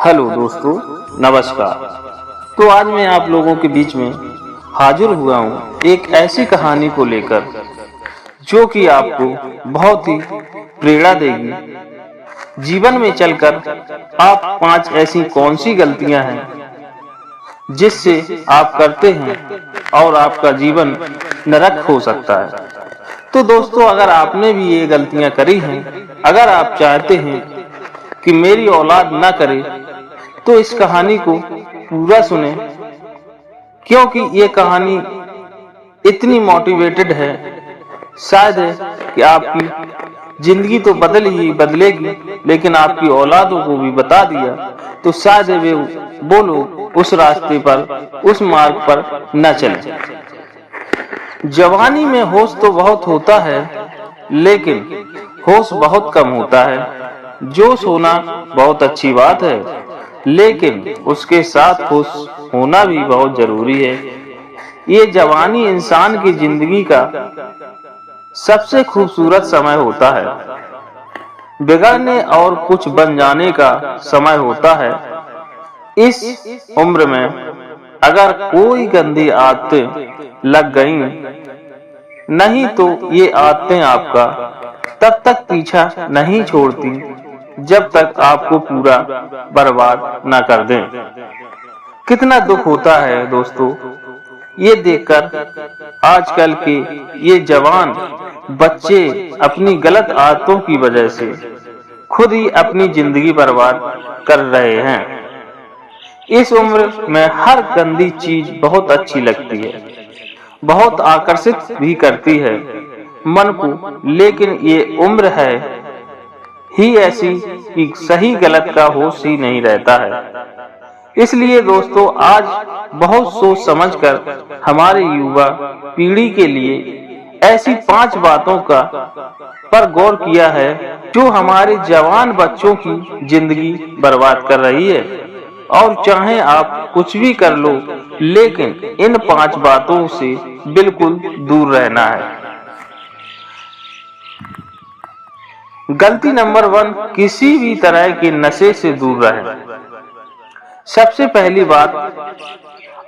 Hello दोस्तों, नमस्कार। तो आज मैं आप लोगों के बीच में हाजिर हुआ हूँ एक ऐसी कहानी को लेकर जो कि आपको बहुत ही प्रेरणा देगी। जीवन में चलकर आप 5 ऐसी कौन सी गलतियां हैं जिससे आप करते हैं और आपका जीवन नरक हो सकता है। तो दोस्तों, अगर आपने भी ये गलतियां करी हैं, अगर आप चाहते हैं कि मेरी औलाद ना करे, तो इस कहानी को पूरा सुने, क्योंकि ये कहानी इतनी मोटिवेटेड है, शायद है कि आपकी जिंदगी तो बदलेगी, लेकिन आपकी औलादों को भी बता दिया तो शायद वो लोग उस रास्ते पर, उस मार्ग पर न चले। जवानी में होश तो बहुत होता है, लेकिन होश बहुत कम होता है। जोश होना बहुत अच्छी बात है, लेकिन उसके साथ होश होना भी बहुत जरूरी है। ये जवानी इंसान की जिंदगी का सबसे खूबसूरत समय होता है, बिगड़ने और कुछ बन जाने का समय होता है। इस उम्र में अगर कोई गंदी आदतें लग गई नहीं तो ये आदतें आपका तब तक पीछा नहीं छोड़ती जब तक आपको पूरा बर्बाद न कर दें। कितना दुख होता है दोस्तों ये देखकर आजकल के ये जवान बच्चे अपनी गलत आदतों की वजह से खुद ही अपनी जिंदगी बर्बाद कर रहे हैं। इस उम्र में हर गंदी चीज बहुत अच्छी लगती है, बहुत आकर्षित भी करती है मन को, लेकिन ये उम्र है ही ऐसी कि सही गलत का होश ही नहीं रहता है। इसलिए दोस्तों, आज बहुत सोच समझकर हमारे युवा पीढ़ी के लिए ऐसी 5 बातों का पर गौर किया है जो हमारे जवान बच्चों की जिंदगी बर्बाद कर रही है। और चाहे आप कुछ भी कर लो, लेकिन इन 5 बातों से बिल्कुल दूर रहना है। गलती नंबर 1, किसी भी तरह के नशे से दूर रहें। सबसे पहली बात,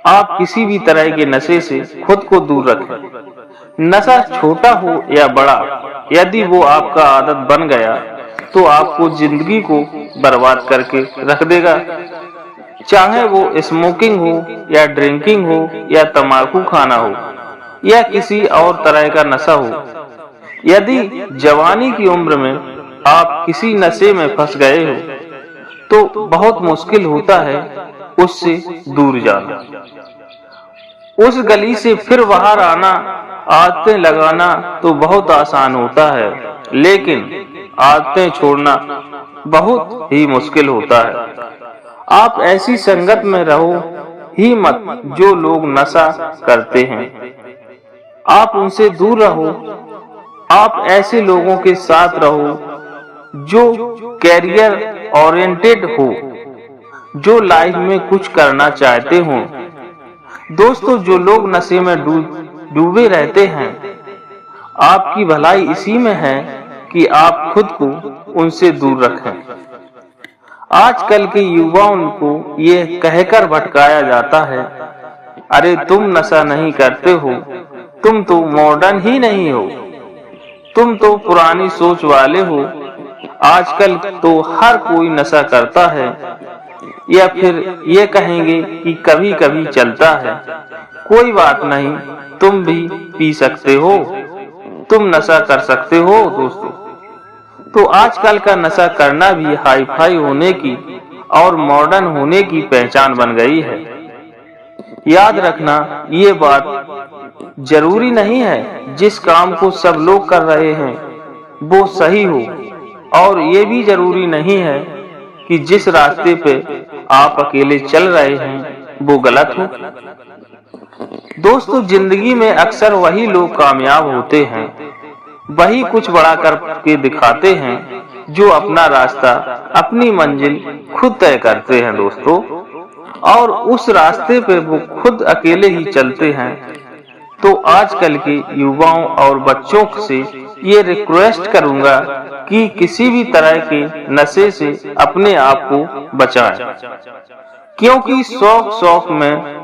आप किसी भी तरह के नशे से खुद को दूर रखें। नशा छोटा हो या बड़ा, यदि वो आपका आदत बन गया तो आपको जिंदगी को बर्बाद करके रख देगा। चाहे वो स्मोकिंग हो या ड्रिंकिंग हो या तंबाकू खाना हो या किसी और तरह का नशा हो। यदि जवानी की उम्र में आप किसी नशे में फंस गए हो तो बहुत मुश्किल होता है उससे दूर जाना। उस गली से फिर बाहर आना, आदतें लगाना तो बहुत आसान होता है, लेकिन आदतें छोड़ना बहुत ही मुश्किल होता है। आप ऐसी संगत में रहो ही मत जो लोग नशा करते हैं, आप उनसे दूर रहो। आप ऐसे लोगों के साथ रहो जो कैरियर ओरिएंटेड हो, जो लाइफ में कुछ करना चाहते हो। दोस्तों, जो लोग नशे में डूबे रहते हैं, आपकी भलाई इसी में है कि आप खुद को उनसे दूर रखें। आजकल के युवाओं को ये कहकर भटकाया जाता है, अरे तुम नशा नहीं करते हो, तुम तो मॉडर्न ही नहीं हो, तुम तो पुरानी सोच वाले हो। आजकल तो हर कोई नशा करता है, या फिर ये कहेंगे कि कभी कभी चलता है। कोई बात नहीं, तुम भी पी सकते हो, तुम नशा कर सकते हो। दोस्तों, तो आजकल का नशा करना भी हाई फाई होने की और मॉडर्न होने की पहचान बन गई है। याद रखना, ये बात जरूरी नहीं है जिस काम को सब लोग कर रहे हैं वो सही हो, और ये भी जरूरी नहीं है कि जिस रास्ते पे आप अकेले चल रहे हैं वो गलत हो। दोस्तों, जिंदगी में अक्सर वही लोग कामयाब होते हैं, वही कुछ बड़ा करके दिखाते हैं, जो अपना रास्ता, अपनी मंजिल खुद तय करते हैं दोस्तों, और उस रास्ते पे वो खुद अकेले ही चलते हैं। तो आजकल के युवाओं और बच्चों से ये रिक्वेस्ट करूंगा कि किसी भी तरह के नशे से अपने आप को बचाएं, क्योंकि शौक में,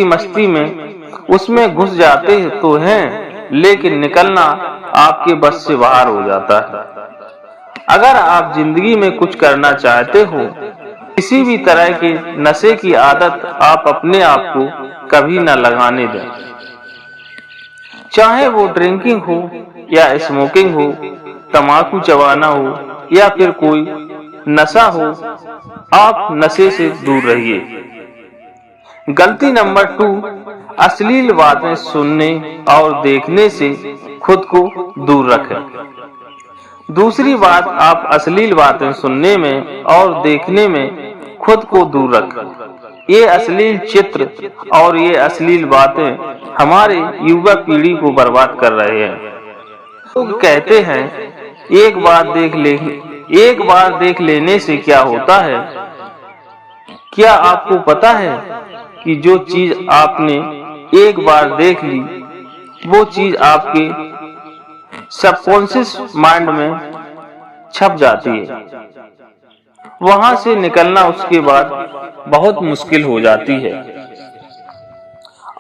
मस्ती में उसमें घुस जाते तो हैं, लेकिन निकलना आपके बस से बाहर हो जाता है। अगर आप जिंदगी में कुछ करना चाहते हो, किसी भी तरह के नशे की आदत आप अपने आप को कभी न लगाने दें, चाहे वो ड्रिंकिंग हो या स्मोकिंग हो, तंबाकू चबाना हो या फिर कोई नशा हो, आप नशे से दूर रहिए। गलती नंबर 2, अश्लील बातें सुनने और देखने से खुद को दूर रखें। दूसरी बात, आप अश्लील बातें सुनने में और देखने में खुद को दूर रखें। ये अश्लील चित्र और ये अश्लील बातें हमारे युवा पीढ़ी को बर्बाद कर रहे हैं। लोग कहते हैं एक बार देख लेने से क्या होता है। क्या आपको पता है कि जो चीज आपने एक बार देख ली, वो चीज आपके सबकॉन्शियस माइंड में छप जाती है। वहां से निकलना उसके बाद बहुत मुश्किल हो जाती है।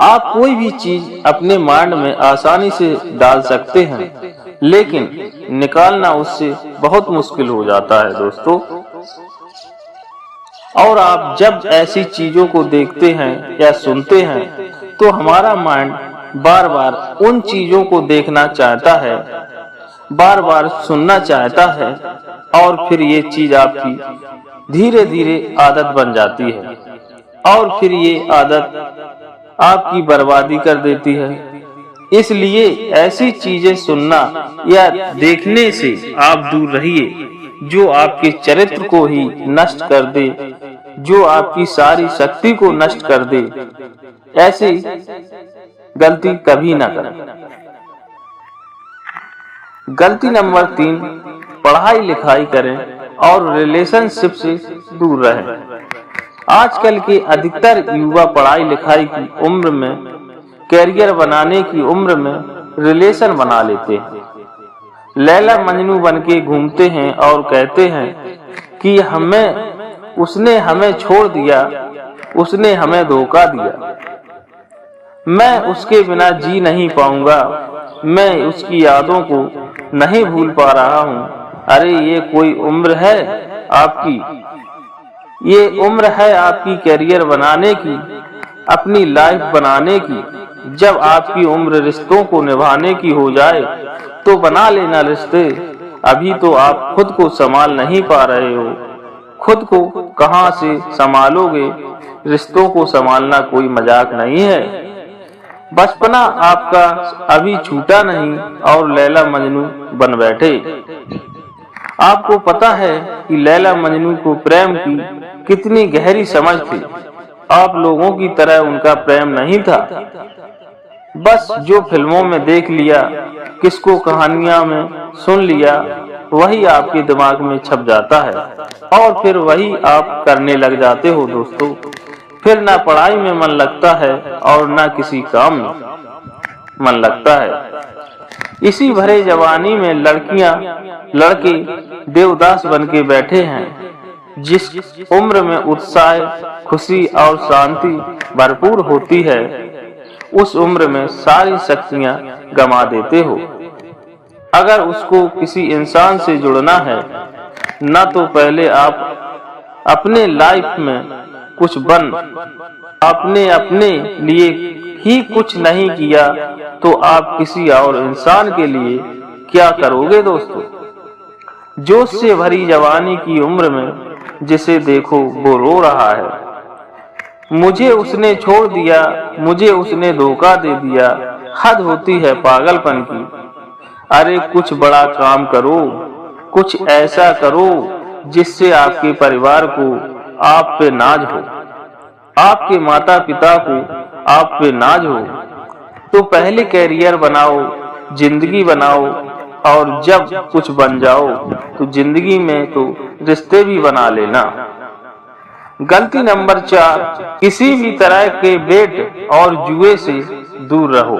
आप कोई भी चीज अपने माइंड में आसानी से डाल सकते हैं, लेकिन निकालना उससे बहुत मुश्किल हो जाता है दोस्तों। और आप जब ऐसी चीजों को देखते हैं या सुनते हैं, तो हमारा माइंड बार बार उन चीजों को देखना चाहता है, बार बार सुनना चाहता है, और फिर ये चीज आपकी धीरे धीरे आदत बन जाती है, और फिर ये आदत आपकी बर्बादी कर देती है। इसलिए ऐसी चीजें सुनना या देखने से आप दूर रहिए जो आपके चरित्र को ही नष्ट कर दे, जो आपकी सारी शक्ति को नष्ट कर दे। ऐसी गलती कभी ना करें। गलती नंबर 3, पढ़ाई लिखाई करें और रिलेशनशिप से दूर रहें। आजकल के अधिकतर युवा पढ़ाई लिखाई की उम्र में, कैरियर बनाने की उम्र में रिलेशन बना लेते हैं। लैला मजनू बन के घूमते हैं और कहते हैं कि उसने हमें छोड़ दिया, उसने हमें धोखा दिया, मैं उसके बिना जी नहीं पाऊंगा, मैं उसकी यादों को नहीं भूल पा रहा हूँ। अरे ये कोई उम्र है आपकी, ये उम्र है आपकी कैरियर बनाने की, अपनी लाइफ बनाने की। जब आपकी उम्र रिश्तों को निभाने की हो जाए तो बना लेना रिश्ते। अभी तो आप खुद को संभाल नहीं पा रहे हो, खुद को कहां से संभालोगे। रिश्तों को संभालना कोई मजाक नहीं है। बचपना आपका अभी छूटा नहीं और लैला मजनू बन बैठे। आपको पता है कि लैला मजनू को प्रेम की कितनी गहरी समझ थी। आप लोगों की तरह उनका प्रेम नहीं था। बस जो फिल्मों में देख लिया, किसको कहानियां में सुन लिया, वही आपके दिमाग में छप जाता है और फिर वही आप करने लग जाते हो दोस्तों। फिर ना पढ़ाई में मन लगता है और ना किसी काम में मन लगता है। इसी भरे जवानी में लड़कियां लड़के देवदास बन के बैठे हैं। जिस उम्र में उत्साह, खुशी और शांति भरपूर होती है, उस उम्र में सारी शक्तियां गंवा देते हो। अगर उसको किसी इंसान से जुड़ना है, ना तो पहले आप अपने लाइफ में कुछ बन, आपने अपने लिए ही कुछ नहीं किया तो आप किसी और इंसान के लिए क्या करोगे दोस्तों। जोश से भरी जवानी की उम्र में जिसे देखो वो रो रहा है। मुझे उसने छोड़ दिया, मुझे उसने धोखा दे दिया। हद होती है पागलपन की। अरे कुछ बड़ा काम करो, कुछ ऐसा करो जिससे आपके परिवार को आप पे नाज हो, आपके माता पिता को आप पे नाज हो। तो पहले कैरियर बनाओ, जिंदगी बनाओ, और जब कुछ बन जाओ तो जिंदगी में तो रिश्ते भी बना लेना। गलती नंबर 4, किसी भी तरह के बेट और जुए से दूर रहो।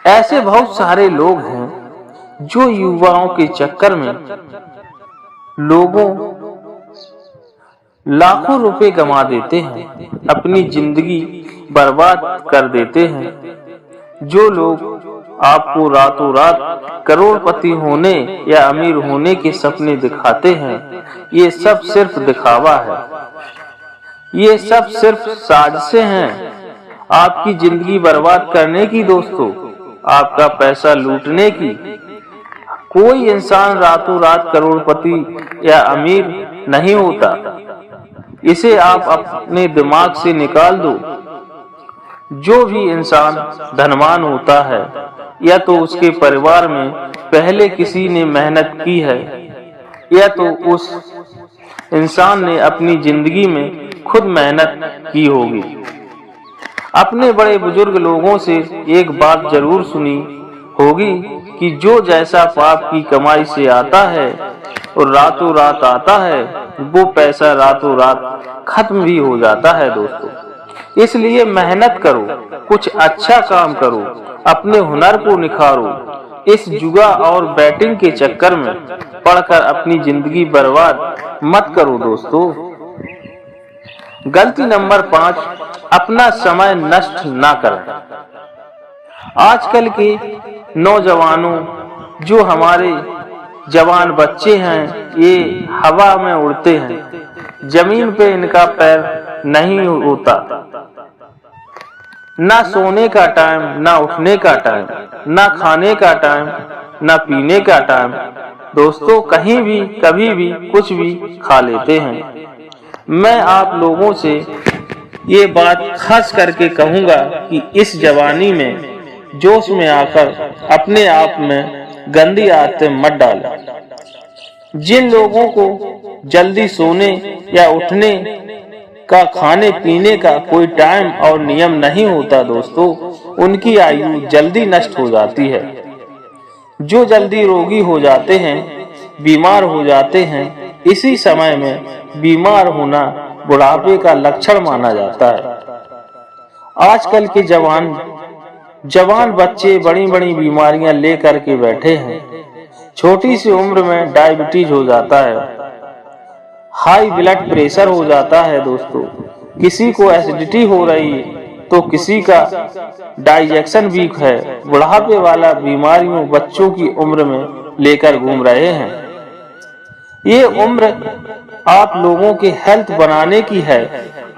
ऐसे बहुत सारे लोग हैं जो युवाओं के चक्कर में लोगों लाखों रुपए गंवा देते हैं, अपनी जिंदगी बर्बाद कर देते हैं। जो लोग आपको रातों रात करोड़पति होने या अमीर होने के सपने दिखाते हैं, ये सब सिर्फ दिखावा है, ये सब सिर्फ साजिशें हैं आपकी जिंदगी बर्बाद करने की दोस्तों, आपका पैसा लूटने की। कोई इंसान रातों रात करोड़पति या अमीर नहीं होता, इसे आप अपने दिमाग से निकाल दो। जो भी इंसान धनवान होता है या तो उसके परिवार में पहले किसी ने मेहनत की है या तो उस इंसान ने अपनी जिंदगी में खुद मेहनत की होगी। अपने बड़े बुजुर्ग लोगों से एक बात जरूर सुनी होगी कि जो जैसा पाप की कमाई से आता है और रातों रात आता है, वो पैसा रातों रात खत्म भी हो जाता है दोस्तों। इसलिए मेहनत करो, कुछ अच्छा काम करो, अपने हुनर को निखारो। इस जुआ और बैटिंग के चक्कर में पड़कर अपनी जिंदगी बर्बाद मत करो दोस्तों। गलती नंबर 5, अपना समय नष्ट ना करें। आजकल के नौजवानों, जो हमारे जवान बच्चे हैं, ये हवा में उड़ते हैं, जमीन पे इनका पैर नहीं होता। ना सोने का टाइम, ना उठने का टाइम, ना खाने का टाइम, ना पीने का टाइम। दोस्तों कहीं भी कभी भी कुछ भी खा लेते हैं। मैं आप लोगों से ये बात खास करके कहूंगा कि इस जवानी में जोश में आकर अपने आप में गंदी आदतें मत डालो। जिन लोगों को जल्दी सोने या उठने का, खाने पीने का कोई टाइम और नियम नहीं होता दोस्तों, उनकी आयु जल्दी नष्ट हो जाती है। जो जल्दी रोगी हो जाते हैं, बीमार हो जाते हैं, इसी समय में बीमार होना बुढ़ापे का लक्षण माना जाता है। आजकल के जवान बच्चे बड़ी बड़ी बीमारियां लेकर के बैठे हैं। छोटी सी उम्र में डायबिटीज हो जाता है, हाई ब्लड प्रेशर हो जाता है दोस्तों, किसी को एसिडिटी हो रही है तो किसी का डाइजेशन वीक है। बुढ़ापे वाला बीमारियों बच्चों की उम्र में लेकर घूम रहे हैं। ये उम्र आप लोगों के हेल्थ बनाने की है,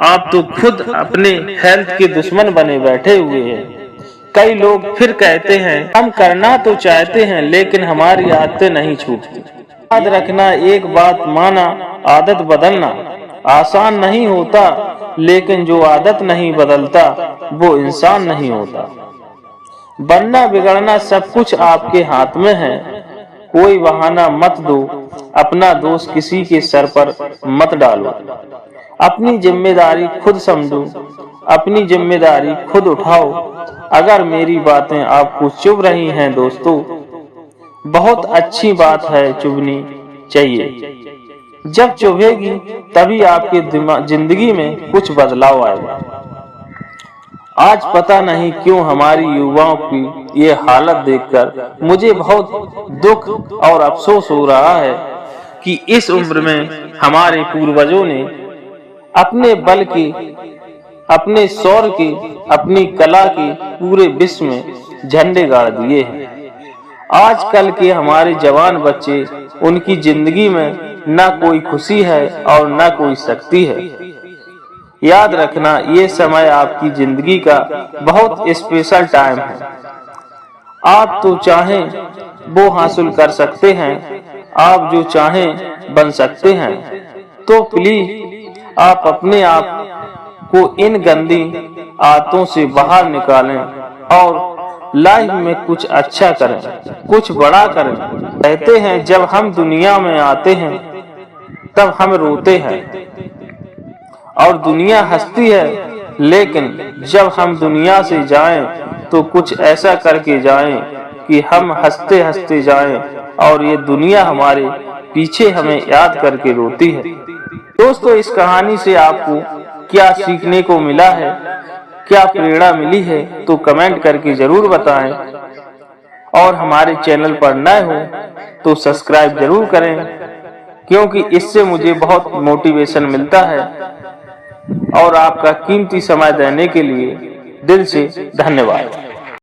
आप तो खुद अपने हेल्थ के दुश्मन बने बैठे हुए हैं। कई लोग फिर कहते हैं हम करना तो चाहते हैं लेकिन हमारी आदतें नहीं छूटती। याद रखना, एक बात माना, आदत बदलना आसान नहीं होता, लेकिन जो आदत नहीं बदलता वो इंसान नहीं होता। बनना बिगड़ना सब कुछ आपके हाथ में है। कोई बहाना मत दो, अपना दोष किसी के सर पर मत डालो। अपनी जिम्मेदारी खुद समझो, अपनी जिम्मेदारी खुद उठाओ। अगर मेरी बातें आपको चुभ रही हैं दोस्तों, बहुत अच्छी बात है, चुभनी चाहिए। जब चुभेगी तभी आपके जिंदगी में कुछ बदलाव आएगा। आज पता नहीं क्यों हमारी युवाओं की ये हालत देखकर मुझे बहुत दुख और अफसोस हो रहा है कि इस उम्र में हमारे पूर्वजों ने अपने बल की, अपने शौर्य की, अपनी कला की पूरे विश्व में झंडे गाड़ दिए हैं। आजकल के हमारे जवान बच्चे, उनकी जिंदगी में ना कोई खुशी है और ना कोई शक्ति है। याद रखना, ये समय आपकी जिंदगी का बहुत स्पेशल टाइम है। आप तो चाहें वो हासिल कर सकते हैं, आप जो चाहें बन सकते हैं। तो प्लीज आप अपने आप को इन गंदी आदतों से बाहर निकालें और लाइफ में कुछ अच्छा करें, कुछ बड़ा करें। कहते हैं जब हम दुनिया में आते हैं तब हम रोते हैं और दुनिया हंसती है, लेकिन जब हम दुनिया से जाएं तो कुछ ऐसा करके जाएं कि हम हंसते हंसते जाएं और ये दुनिया हमारे पीछे हमें याद करके रोती है। दोस्तों, इस कहानी से आपको क्या सीखने को मिला है, क्या प्रेरणा मिली है, तो कमेंट करके जरूर बताएं। और हमारे चैनल पर नए हो तो सब्सक्राइब जरूर करें, क्योंकि इससे मुझे बहुत मोटिवेशन मिलता है। और आपका कीमती समय देने के लिए दिल से धन्यवाद।